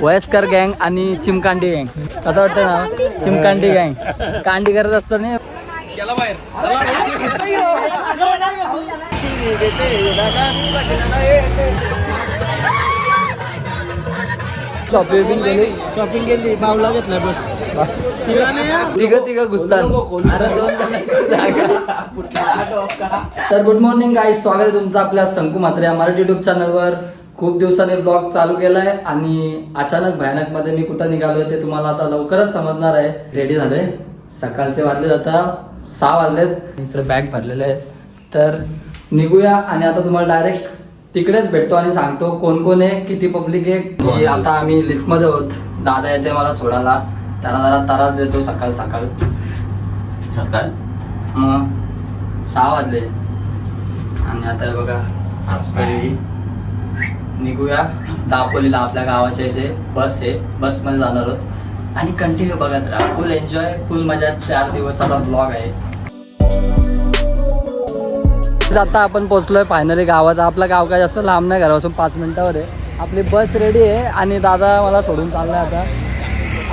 वयस्कर गँग आणि चिमकांडी गँग असं वाटतं ना. चिमकांडी गँग कांडी करत असताना शॉपिंग केली बावला घेतलाय बस. तिघ घुसतात. तर गुड मॉर्निंग गाईज, स्वागत आहे तुमचं आपल्या संकू म्हात्रे मराठी युट्यूब चॅनलवर. खूप दिवसांनी ब्लॉग चालू केलाय आणि अचानक भयानक मध्ये मी कुठं निघालोय ते तुम्हाला आता लवकरच समजणार आहे. रेडी झाले, सकाळचे वाजले आता 6 वाजलेत. इकडे बॅग भरलेले आहेत, तर निघूया आणि आता तुम्हाला डायरेक्ट तिकडेच भेटतो आणि सांगतो कोण कोण आहे, किती पब्लिक आहे. आता आम्ही लिफ्ट मध्ये आहोत. दादा येते मला सोडायला, त्याला जरा त्रास देतो सकाळ सकाळ मग 6 वाजले आणि आता बघा निघूया दापोलीला. आपल्या गावाच्या इथे बस आहे, बस मध्ये जाणार आहोत आणि कंटिन्यू बघत राहा. फुल एन्जॉय, फुल मजा. 4 दिवसाचा ब्लॉग आहे. आता आपण पोहोचलोय फायनली गावात. आपलं गाव काय जास्त लांब नाही, घरापासून 5 मिनिटावर आहे. आपली बस रेडी आहे आणि दादा मला सोडून चाललाय आता.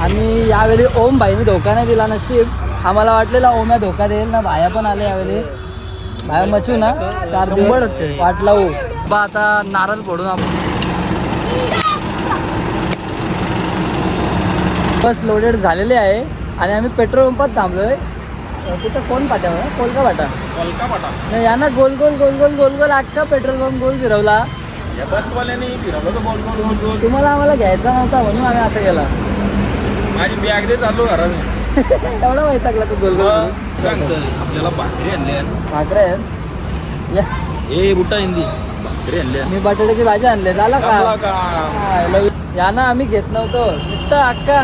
आणि यावेळी ओम भाईने धोका नाही दिला. नशीब आम्हाला वाटलेला ओम्या धोका देईल ना. भाया पण आले यावेळी. भाया मचू ना 4 दिवस वाट लावू बा. आता नारळ फोडून आपण बस लोडेड झालेली आहे आणि आम्ही पेट्रोल पंपात थांबलोय. कुठं कोण पाट्यावर कोलका पाटा नाही यानं गोल गोल गोल गोल गोल गोल अख्खा पेट्रोल पंप गोल फिरवला. तुम्हाला आम्हाला घ्यायचा नव्हता म्हणून आम्ही असं केला. माझी बॅग दे चालू घरात. तेवढा माहिती लागला तू गोल गोल. आपल्याला भाकरी आणल्या. भाकरे आहेत ए बुटा हिंदी भाकरी आणल्या. मी बटाट्याची भाजी आणले. झाला का यानं आम्ही घेत नव्हतो. नुसतं अख्खा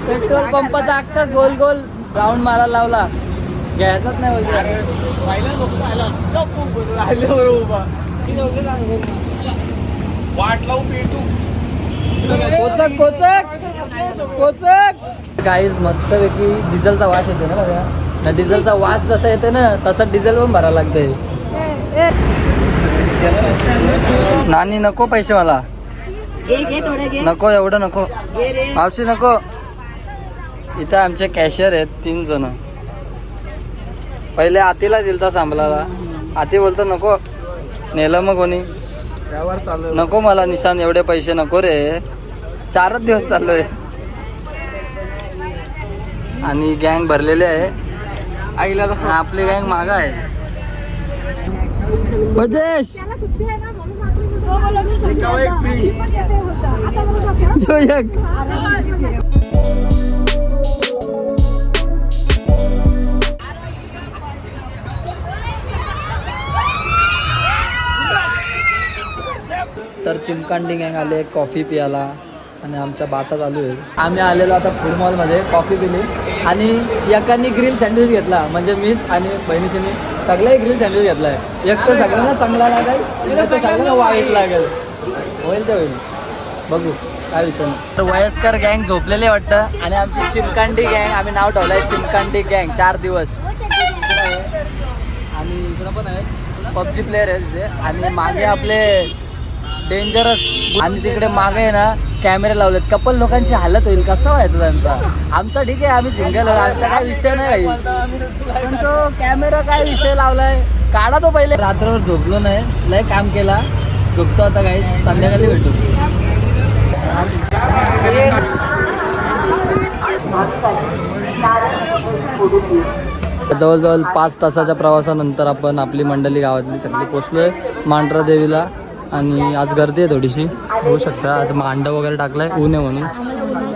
पेट्रोल पंपाचा अख्खा गोल गोल राऊंड मारायला लावला. घ्यायचाच नाही वाट लावू पेटू. कोचक कोचक कोचक गाईज मस्तपैकी डिझेलचा वास येते ना बघा. ना डिझेलचा वास जसा येते ना तसा डिझेल पण भरायला लागतंय. नानी नको पैसे मला नको, एवढं नको मावशी नको. इथं आमचे कॅशियर आहेत 3 जण. पहिले आतीला दिलता सांभाळायला. आती बोलतो नको, नेलं मग कोणी नको मला. निशान एवढे पैसे नको रे. 4च दिवस चाललोय आणि गँग भरलेले आहे. आईला आपली गँग मागा आहे. बजेश तर चिमकांडी गँग आले कॉफी पियाला आणि आमच्या बाता चालू आहे. आम्ही आलेलो आता फूड मॉलमध्ये. कॉफी पिली आणि एकाने ग्रिल सँडविच घेतला, म्हणजे मीच आणि बहिणीची मी सगळ्याही ग्रिल सँडविच घेतला आहे. एक तर सगळ्यांना चांगला लागेल, एक तर सगळ्यांना वाईट लागेल. होईल ते होईल, बघू काय विषय नाही. तर वयस्कर गँग झोपलेले वाटतं आणि आमची चिमकांडी गँग, आम्ही नाव ठेवलं आहे चिमकांडी गँग. 4 दिवस आणि इकडं पण आहे पबजी प्लेयर आहे तिथे. आणि मागे आपले डेंजरस आणि तिकडे मागे आहे ना कॅमेरे लावलेत. कपल लोकांची हालत होईल, कसं व्हायचं त्यांचा. आमचा ठीक आहे, आम्ही सिंगल आहे, आमचा काय विषय नाही भाई. पण तो कॅमेरा काय विषय लावलाय, काढा तो पहिले. रात्रभर झोपलो नाही, लय काम केला. झोपतो आता काही, संध्याकाळी भेटू. जवळजवळ 5 तासाच्या प्रवासानंतर आपण आपली मंडळी गावातली सगळी पोचलोय मांढरा देवीला. आणि आज गर्दी आहे थोडीशी, होऊ शकतं. आज मांडव वगैरे टाकलाय, ऊन आहे म्हणून.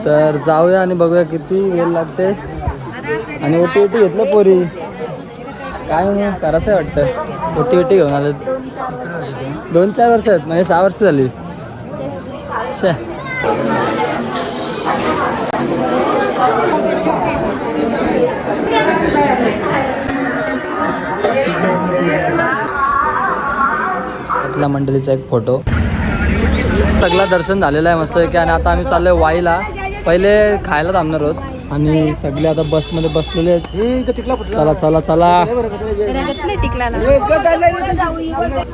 तर जाऊया आणि बघूया किती वेळ लागते. आणि ओटी घेतलं पोरी, काय नाही करायचं आहे वाटतं. ओटी घेऊन आले. 2-4 वर्ष आहेत, म्हणजे 6 वर्ष झाली. आपल्या मंडळीचा एक फोटो. सगळं दर्शन झालेलं आहे मस्त की. आणि आता आम्ही चाललोय वाईला. पहिले खायला थांबणार आहोत आणि सगळे आता बसमध्ये बसलेले आहेत. चला चला चला.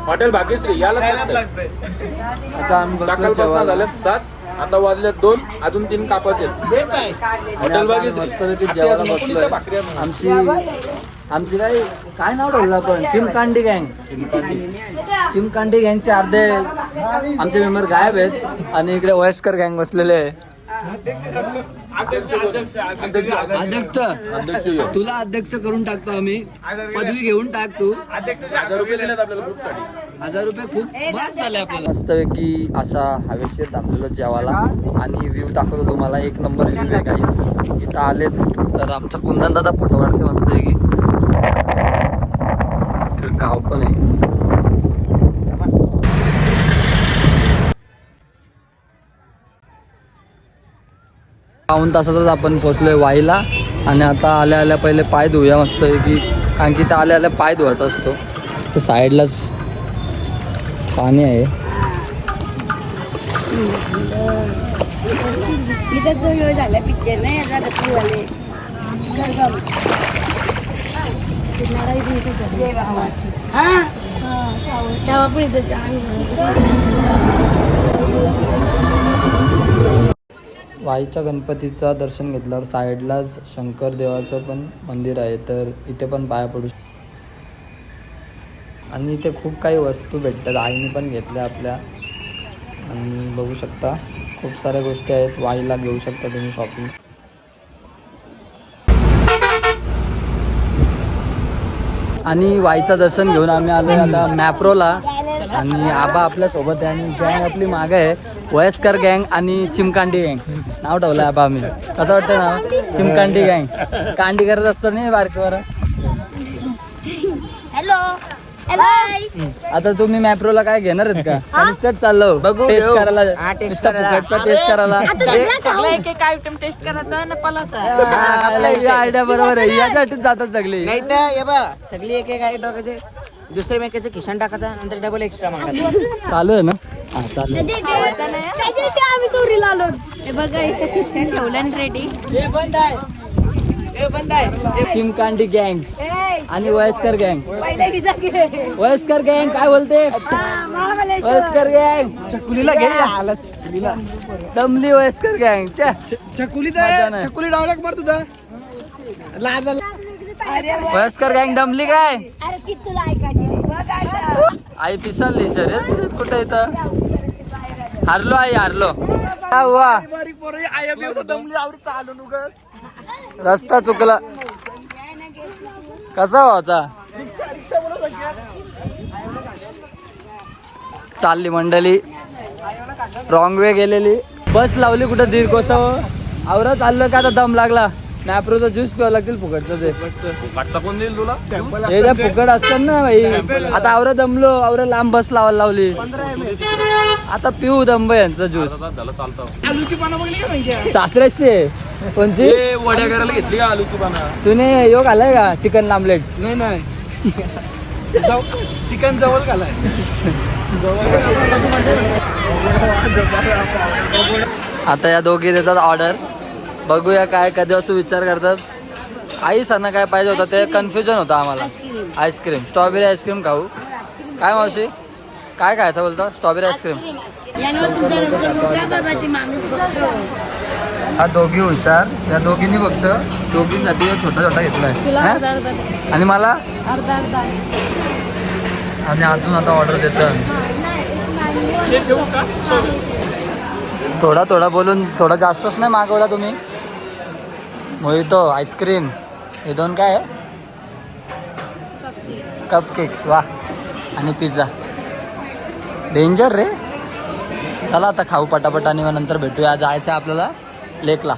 हॉटेल भाग्यश्री याला आता आम्ही बसलो सकाळपासून जेवायला. झाल्यात 7, आता वाजल्यात 2, अजून 3 कापत आहेत. आणि हॉटेल आता भाग्यश्री मस्तपैकी जेवायला बसलोय. आमची काय नाव ठेवलं आपण? चिमकांडी गँग. चिमकांडी गँगचे अर्धे आमचे मेंबर गायब आहेत आणि इकडे वयस्कर गँग बसलेले आहे. अध्यक्ष तुला अध्यक्ष करून टाकतो आम्ही. पदवी घेऊन टाक तू. 1000 रुपये दिलेत आपल्याला ग्रुपसाठी. 1000 रुपये खूप बस झाले आपल्याला. मस्तपैकी असा हवेशीर थांबलेलो जेवायला आणि व्ह्यू दाखवतो तुम्हाला. एक नंबर व्ह्यू आहे गाईस. इथं आलेत तर आमचा कुंदन दादा फोटो काढते मस्तपैकी. गाव पण आहे. पाऊण तासातच आपण पोचलोय वाईला आणि आता आल्या आल्या पहिले पाय धुया मस्त की, कारण की तर आल्या आल्या पाय धुवायचा असतो. तर साईडलाच पाणी आहे. झाला पिक्चर नाही वाईच्या गणपतीचं दर्शन घेतल्यावर साईडलाच शंकर देवाचं पण मंदिर आहे, तर इथे पण पाया पडू आणि इथे खूप काही वस्तू भेटतात. आईने पण घेतल्या आपल्या आणि बघू शकता खूप साऱ्या गोष्टी आहेत. वाईला घेऊ शकता तुम्ही शॉपिंग. आणि वाईचं दर्शन घेऊन आम्ही आलो आता मॅप्रोला आणि आबा आपल्या सोबत आहे आणि गँग आपली मागे आहे. वयस्कर गँग आणि चिमकांडी गँग नाव ठेवलं आबा आम्ही. कसं वाटतं ना चिमकांडी गँग? कांडी करत असतं नाही बारकवर. हॅलो. आता तुम्ही मॅप्रोला काय घेणार आहेत का? नुसतंच चाललो बघू, टेस्ट घेऊ. करायला. हा, टेस्ट नुसतं करायला. फुकटचा टेस्ट करायला. सगळं एक एक आयटम टेस्ट करायचा ना पलाचा. आयडिया बरोबर आहे. यासाठीच जातात सगळे. नाही तर हे बघ सगळी एक एक आयटम टाकायचे, दुसऱ्या मेकाचं खिशान टाकायचा, नंतर डबल एक्स्ट्रा मागायचा. चालू आहे ना? हा चालू आहे. आम्ही चोरीला आलो. हे बघा इथे खिशान ठेवलं रेडी. चिमकांडी गँग आणि वयस्कर गँग. वयस्कर गँग काय बोलते? वयस्कर गँग चकुलीला घे आला चकुलीला. दमली वयस्कर गँग. चकुली मजा नाही. चकुली डावलक मार तुझा. वयस्कर गँग दमली काय? अरे ती तुला ऐकायची. आई पिसाली शर्यत कुठं इथं? हारलो आई हारलो. हा वा बारीक पोरं आया बिवडं दमली आवडत आलो नुगर. रस्ता चुकला. कसा व्हायचा? रिक्षा बोला सगळ्या. चालली मंडळी रॉंग वे गेलेली. बस लावली कुठं दीड कोसावं. आवरा चाललं का आता दम लागला. मॅप्रोचा ज्यूस प्यावं लागतील फुकटचं ते. वाटचा कोण देईल तुला? हे त्या फुकट असतात ना भाई. आता आवरा दमलो. आवरा लांब बस लावायला लावली. आता पिऊ दंब यांचा ज्यूस. झालं चालतं. आलूची पानं बघली का माहिती? सासऱ्याचे कोणची? ए, वड्या करायला घेतली का आलूची पाना? तुम्ही योग आलाय का चिकन आमलेट? नाही चिकन जवळ घालाय. आता या दोघी देतात ऑर्डर. बघूया काय कधी असं विचार करतात. आई सांना काय पाहिजे होतं ते कन्फ्युजन होतं आम्हाला. आईस्क्रीम स्ट्रॉबेरी आईस्क्रीम खाऊ. काय मावशी काय खायचं बोलतो? Strawberry ice cream. हा दोघी हुशार. या दोघींनी फक्त दोघींसाठी छोटा छोटा घेतलाय आणि मला आणि अजून आता ऑर्डर देतं. थोडा थोडा बोलून थोडा जास्तच नाही मागवला तुम्ही. मोहितो आईस्क्रीम हे दोन काय आहे? कपकेक्स. वा आणि पिझ्झा. डेंजर रे. चला आता खाऊ पटापट आणि मग नंतर भेटूया. जायचं आहे आपल्याला लेकला.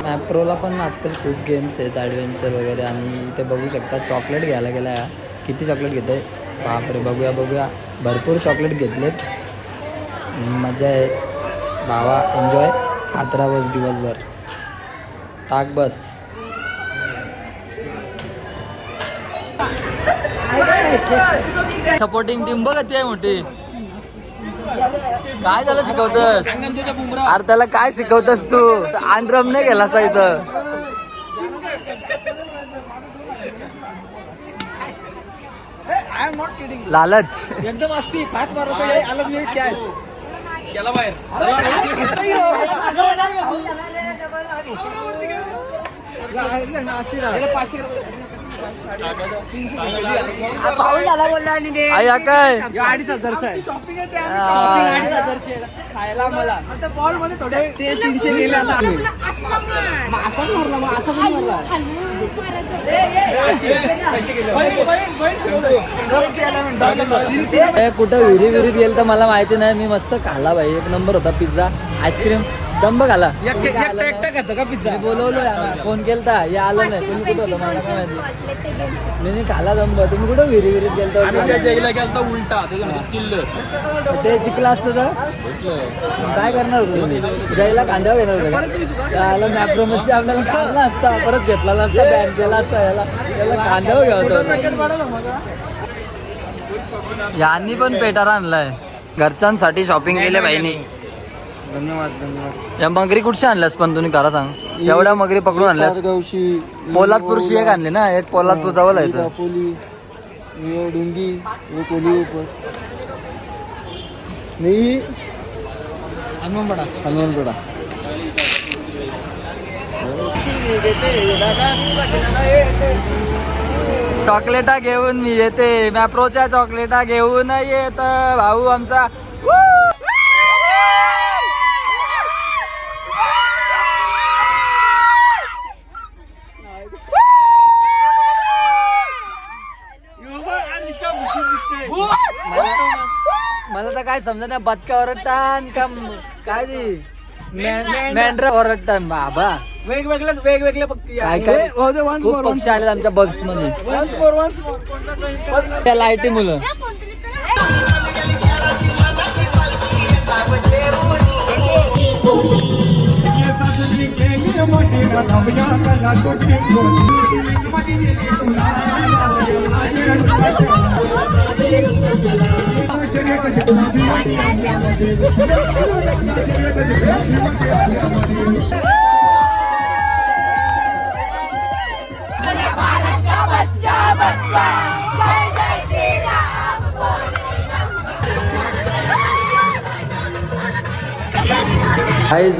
मॅप्रोला पण आजकाल खूप गेम्स आहेत ॲडव्हेंचर वगैरे आणि इथे बघू शकता चॉकलेट घ्यायला गेला आहे. किती चॉकलेट घेत आहे बापरे. बघूया भरपूर चॉकलेट घेतलेत. मजा आहे भावा. एन्जॉय. खात्रा बस दिवसभर. टाक बस. सपोर्टिंग टीम बघ ती आहे मोठी. काय झालं शिकवतस? अरे त्याला काय शिकवतस तू? आंध्रम नाही गेलास इथं. लालच एकदम असती फास्ट मारायचं आलं काय गेला बाहेर. पाऊल झाला बोलला आणि ते आया काय 2,500 आहे. खायला मला बॉल मध्ये थोडे ते 300 गेले आता आम्ही. मग असाच मारला मग असा पण मारला. कुठं विहिरीत गेलं तर मला माहिती नाही. मी मस्त खाल्ला भाई, एक नंबर होता पिझ्झा, आईस्क्रीम, दंब खाला. एकटा खातो का पिझ्झा? बोलवलं, फोन केलता, हे आलं नाही. तुम्ही कुठं होता मला काय माहिती. मी खाला दंब. तुम्ही कुठं विहिरीत आणि गेलता? त्या जैला गेलता उलटा त्याच्यामध्ये चिल्लर. ते जिंकलं असतं तर काय करणार होतो तुम्ही? जायला कांद्यावर घेणार होतं का? याला मॅप्रोमॅक्सची आपल्याला काढला असता, परत घेतला नसता, बॅन केला असता. याला कांद्यावर घ्यायचं. यांनी पण पेटार आणलाय. घरच्यांसाठी शॉपिंग केले बाईनी. धन्यवाद. या मगरी कुठच्या आणल्यास पण तुम्ही खरं सांग? एवढ्या मगरी पकडून आणल्यास? पोलादपूरशी एक आणली ना, एक पोलादपूर जवळ आहे इथं. डुंगी कोली ऊपर नहीं हनुमानपड़ा. चॉकलेटा घेऊन मी येते, मॅप्रोच्या चॉकलेटा घेऊन येत भाऊ आमचा. मला तर काय समजा ना, बदका ओरडतान का काय ती मेंढरा ओरडतान बाबा. वेगवेगळे पक्षी काय काय खूप पक्षी आले आमच्या बग्स मध्ये. त्या लाईटी मुलं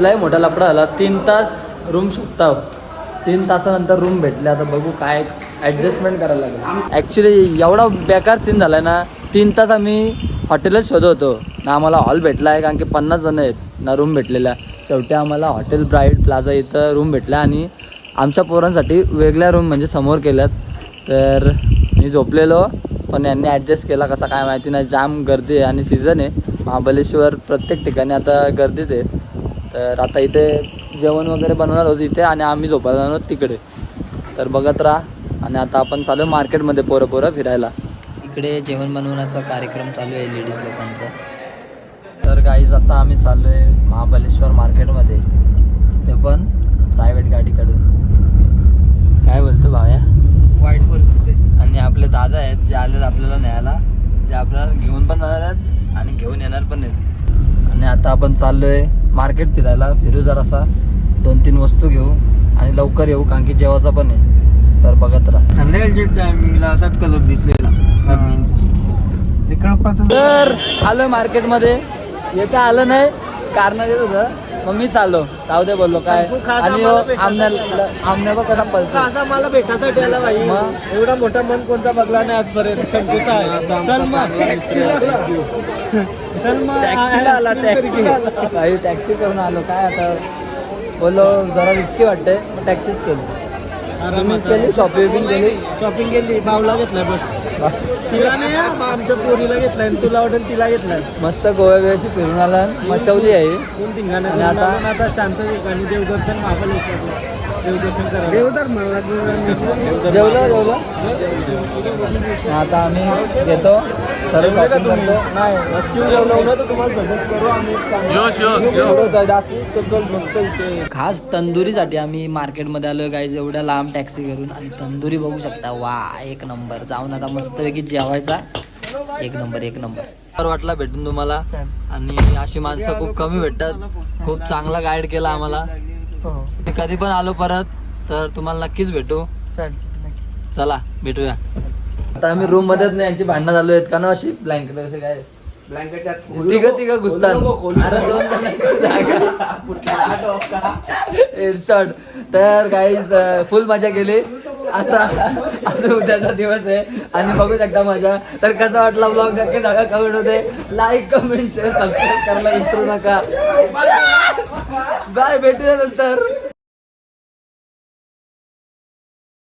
लय मोठा लफडा झाला. 3 तास रूम शोधता, 3 तासानंतर रूम भेटले. आता बघू काय ॲडजस्टमेंट करायला लागेल. ॲक्च्युली एवढा बेकार सीन झाला आहे ना, 3 तास आम्ही हॉटेलच शोधत होतो ना. आम्हाला हॉल भेटला आहे कारण की 50 जण आहेत ना रूम भेटलेल्या. शेवटी आम्हाला हॉटेल ब्राईट प्लाझा इथं रूम भेटला आणि आमच्या पोरांसाठी वेगळ्या रूम म्हणजे समोर केल्यात. तर मी झोपलेलो पण यांनी ॲडजस्ट केला कसा काय माहिती नाही. जाम गर्दी आहे आणि सीझन आहे महाबलेश्वर, प्रत्येक ठिकाणी आता गर्दीच आहे. तर आता इथे जेवण वगैरे बनवणार होतं इथे आणि आम्ही झोपायला जाणार आहोत तिकडे. तर बघत राहा. आणि आता आपण चालू मार्केटमध्ये पोरं फिरायला. इकडे जेवण बनवण्याचा कार्यक्रम चालू आहे लेडीज लोकांचा. तर गाईज आता आम्ही चाललो आहे महाबलेश्वर मार्केटमध्ये, ते पण प्रायव्हेट गाडीकडून. काय बोलतो भाव्या? वाईट परिस्थिती. आणि आपले दादा आहेत जे आलेत आपल्याला न्यायला, जे आपल्याला घेऊन पण जाणार आहेत आणि घेऊन येणार पण आहेत. आणि आता आपण चाललो आहे मार्केट फिरायला. फिरू जरासा, 2-3 वस्तू घेऊ आणि लवकर येऊ कारण की जेवायचा पण आहे. तर बघत राहा. संध्याकाळच्या टायमिंगला असाच कलर दिसलेला. तर आलोय मार्केटमध्ये. येतं आलं नाही, कारण येत होतं मग मी चाललो. जाऊ दे बोललो काय. आणि आमने बघ कसा पळतो. असा मला भेटायसाठी आला भाई. मग? एवढा मोठा मन कोणता बघला नाही आजपर्यंत. शंकूचा आहे. चल मग टॅक्सीला आला, काही टॅक्सी करून आलो. काय आता बोललो जरा रिस्की वाटतंय, मग टॅक्सीच केली. तुम्ही केली शॉपिंग केली? शॉपिंग केली. भावला घेतलाय बस. तिला नाही आमच्या पोरीला घेतलाय, तुला वाटेल तिला घेतलाय. मस्त गोव्या बिव्याशी फिरून आला, मचवली आहे. कोण ठिकाण आणि आता शांत ठिकाणी देवदर्शन महाबलेश्वर देवदर्शन करा. देवदार मला जेवलं आता आम्ही घेतो सर्व शॉपिंग करतो. नाही खास तंदुरीसाठी आम्ही मार्केटमध्ये आलोय गाईज. एवढ्या लांब टॅक्सी करून आणि तंदुरी बघू शकता. वा एक नंबर. जाऊन आता मस्तपैकी जेवायचा. एक नंबर. वाटला भेटून तुम्हाला आणि अशी माणसं खूप कमी भेटतात. खूप चांगला गाईड केला आम्हाला. मी कधी पण आलो परत तर तुम्हाला नक्कीच भेटू. चला भेटूया. आता आम्ही रूम मध्येच नाही, यांची भांडणं चालू आहेत का ना अशी ब्लँकेट कसे काय तिघ घुसतात. अरे 2 जणांची जागा. हेडशॉट. तर गाईज फुल मजा केली. आता आज उद्याचा दिवस आहे आणि बघू शकता मजा. तर कसा वाटला ब्लॉग नक्की सांगा कमेंट मध्ये. लाईक कमेंट शेअर सबस्क्राईब करायला विसरू नका. बाय, भेटूया नंतर.